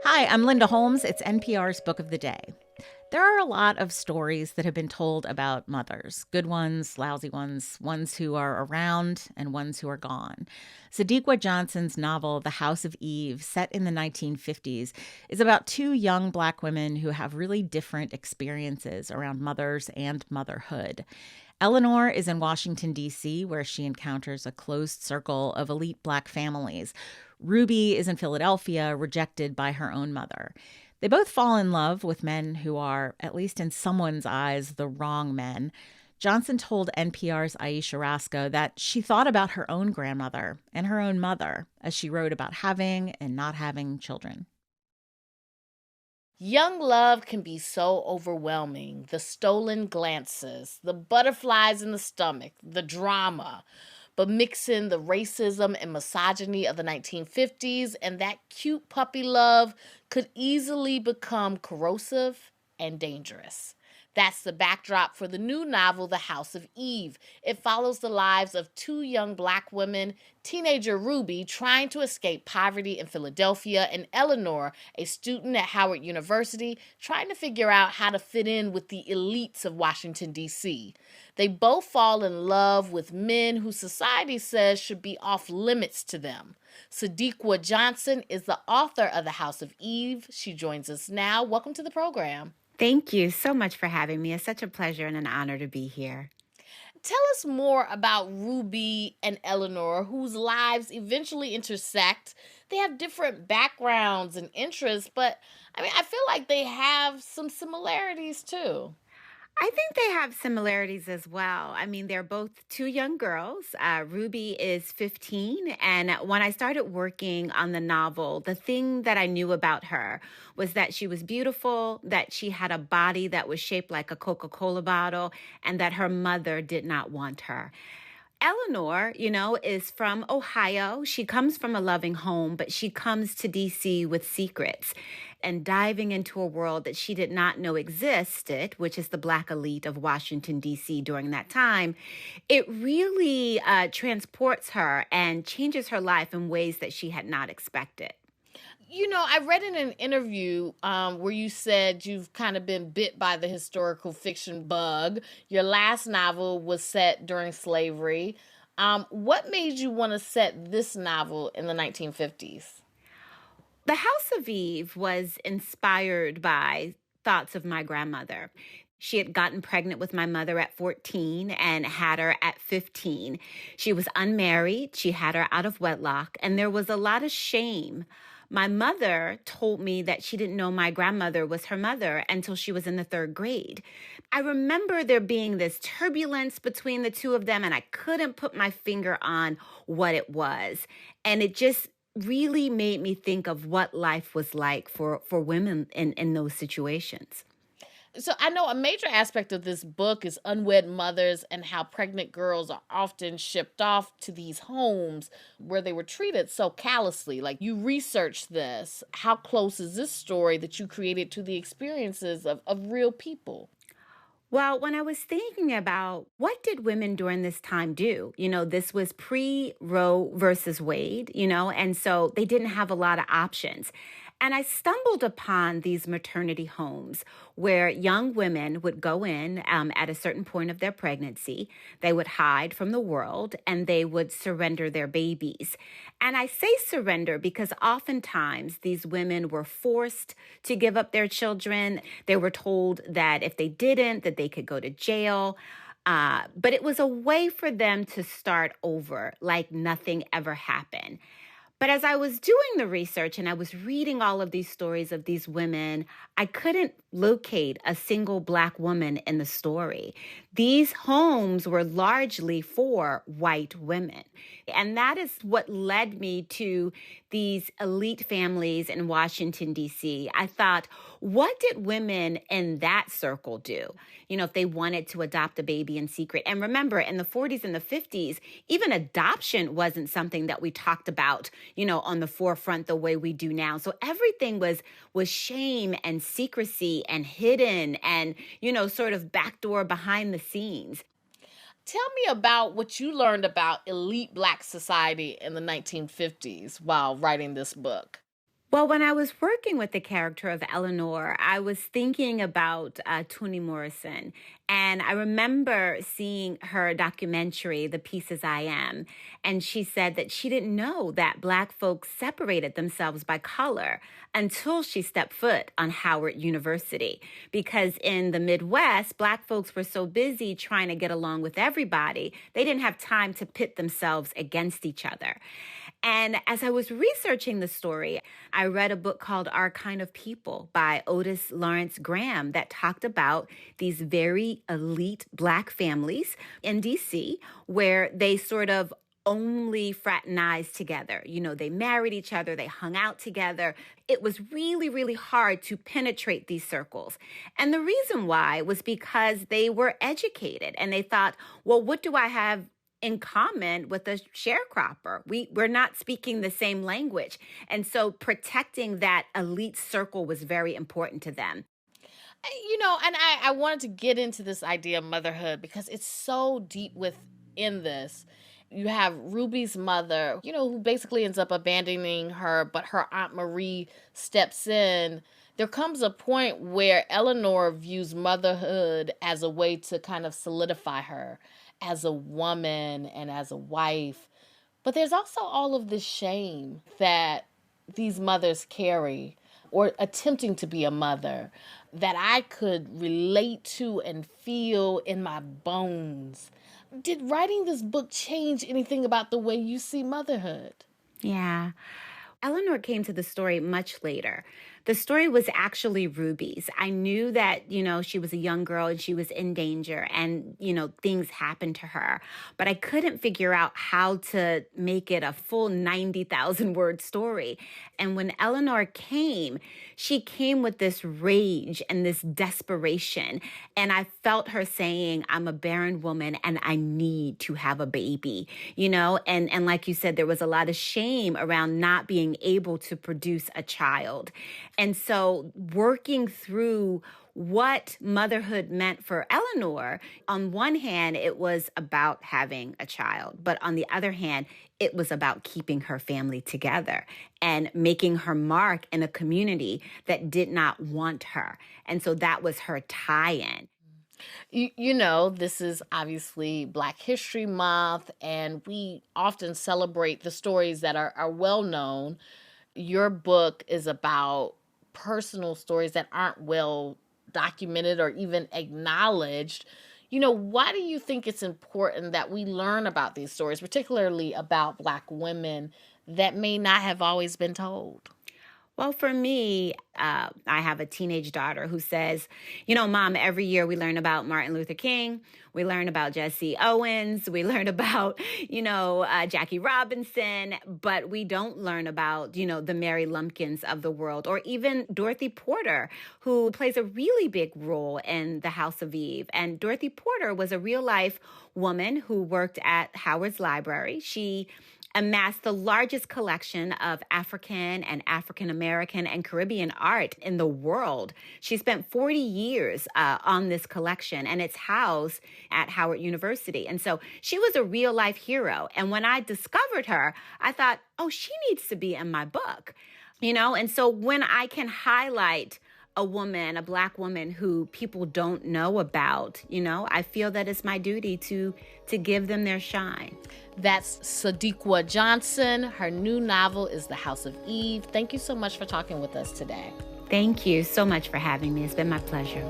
Hi, I'm Linda Holmes. It's NPR's Book of the Day. There are a lot of stories that have been told about mothers, good ones, lousy ones, ones who are around and ones who are gone. Sadeqa Johnson's novel, The House of Eve, set in the 1950s, is about two young Black women who have really different experiences around mothers and motherhood. Eleanor is in Washington, D.C., where she encounters a closed circle of elite Black families. Ruby is in Philadelphia, rejected by her own mother. They both fall in love with men who are, at least in someone's eyes, the wrong men. Johnson told NPR's Ayesha Rascoe that she thought about her own grandmother and her own mother as she wrote about having and not having children. Young love can be so overwhelming. The stolen glances, the butterflies in the stomach, the drama. But mix in the racism and misogyny of the 1950s, and that cute puppy love could easily become corrosive and dangerous. That's the backdrop for the new novel, The House of Eve. It follows the lives of two young Black women, teenager Ruby trying to escape poverty in Philadelphia, and Eleanor, a student at Howard University, trying to figure out how to fit in with the elites of Washington, D.C. They both fall in love with men who society says should be off limits to them. Sadeqa Johnson is the author of The House of Eve. She joins us now. Welcome to the program. Thank you so much for having me. It's such a pleasure and an honor to be here. Tell us more about Ruby and Eleanor, whose lives eventually intersect. They have different backgrounds and interests, but I feel like they have some similarities too. I think they have similarities as well. I mean, they're both two young girls. Ruby is 15. And when I started working on the novel, the thing that I knew about her was that she was beautiful, that she had a body that was shaped like a Coca-Cola bottle, and that her mother did not want her. Eleanor, is from Ohio. She comes from a loving home, but she comes to DC with secrets and diving into a world that she did not know existed, which is the Black elite of Washington, D.C. during that time. It really transports her and changes her life in ways that she had not expected. I read in an interview where you said you've kind of been bit by the historical fiction bug. Your last novel was set during slavery. What made you want to set this novel in the 1950s? The House of Eve was inspired by thoughts of my grandmother. She had gotten pregnant with my mother at 14 and had her at 15. She was unmarried. She had her out of wedlock, and there was a lot of shame. My mother told me that she didn't know my grandmother was her mother until she was in the third grade. I remember there being this turbulence between the two of them, and I couldn't put my finger on what it was. And it just really made me think of what life was like for women in those situations. So I know a major aspect of this book is unwed mothers and how pregnant girls are often shipped off to these homes where they were treated so callously. Like, you researched this. How close is this story that you created to the experiences of real people? Well, when I was thinking about what did women during this time do, this was pre Roe versus Wade, and so they didn't have a lot of options. And I stumbled upon these maternity homes where young women would go in at a certain point of their pregnancy. They would hide from the world and they would surrender their babies. And I say surrender because oftentimes these women were forced to give up their children. They were told that if they didn't, that they could go to jail. But it was a way for them to start over like nothing ever happened. But as I was doing the research and I was reading all of these stories of these women, I couldn't locate a single Black woman in the story. These homes were largely for white women. And that is what led me to these elite families in Washington, D.C. I thought, what did women in that circle do? If they wanted to adopt a baby in secret. And remember, in the 40s and the 50s, even adoption wasn't something that we talked about, on the forefront the way we do now. So everything was shame and secrecy and hidden and, sort of backdoor behind the scenes. Tell me about what you learned about elite Black society in the 1950s while writing this book. Well, when I was working with the character of Eleanor, I was thinking about Toni Morrison. And I remember seeing her documentary, The Pieces I Am. And she said that she didn't know that Black folks separated themselves by color until she stepped foot on Howard University. Because in the Midwest, Black folks were so busy trying to get along with everybody, they didn't have time to pit themselves against each other. And as I was researching the story, I read a book called Our Kind of People by Otis Lawrence Graham that talked about these very elite Black families in DC where they sort of only fraternized together. You know, they married each other, they hung out together. It was really, really hard to penetrate these circles. And the reason why was because they were educated and they thought, well, what do I have in common with a sharecropper? We're not speaking the same language. And so protecting that elite circle was very important to them. And I wanted to get into this idea of motherhood because it's so deep within this. You have Ruby's mother, who basically ends up abandoning her, but her Aunt Marie steps in. There comes a point where Eleanor views motherhood as a way to kind of solidify her as a woman and as a wife. But there's also all of this shame that these mothers carry or attempting to be a mother that I could relate to and feel in my bones. Did writing this book change anything about the way you see motherhood? Yeah. Eleanor came to the story much later. The story was actually Ruby's. I knew that, she was a young girl and she was in danger and, things happened to her. But I couldn't figure out how to make it a full 90,000 word story. And when Eleanor came, she came with this rage and this desperation. And I felt her saying, I'm a barren woman and I need to have a baby, and like you said, there was a lot of shame around not being able to produce a child. And so working through what motherhood meant for Eleanor, on one hand, it was about having a child. But on the other hand, it was about keeping her family together and making her mark in a community that did not want her. And so that was her tie-in. This is obviously Black History Month, and we often celebrate the stories that are well known. Your book is about personal stories that aren't well documented or even acknowledged. Why do you think it's important that we learn about these stories, particularly about Black women that may not have always been told? Well, for me, I have a teenage daughter who says, Mom, every year we learn about Martin Luther King. We learn about Jesse Owens. We learn about, Jackie Robinson. But we don't learn about, the Mary Lumpkins of the world or even Dorothy Porter, who plays a really big role in the House of Eve. And Dorothy Porter was a real life woman who worked at Howard's Library. She amassed the largest collection of African and African American and Caribbean art in the world. She spent 40 years on this collection, and it's housed at Howard University. And so she was a real life hero. And when I discovered her, I thought, oh, she needs to be in my book, And so when I can highlight a woman, a Black woman who people don't know about, I feel that it's my duty to give them their shine. That's Sadeqa Johnson. Her new novel is The House of Eve. Thank you so much for talking with us today. Thank you so much for having me. It's been my pleasure.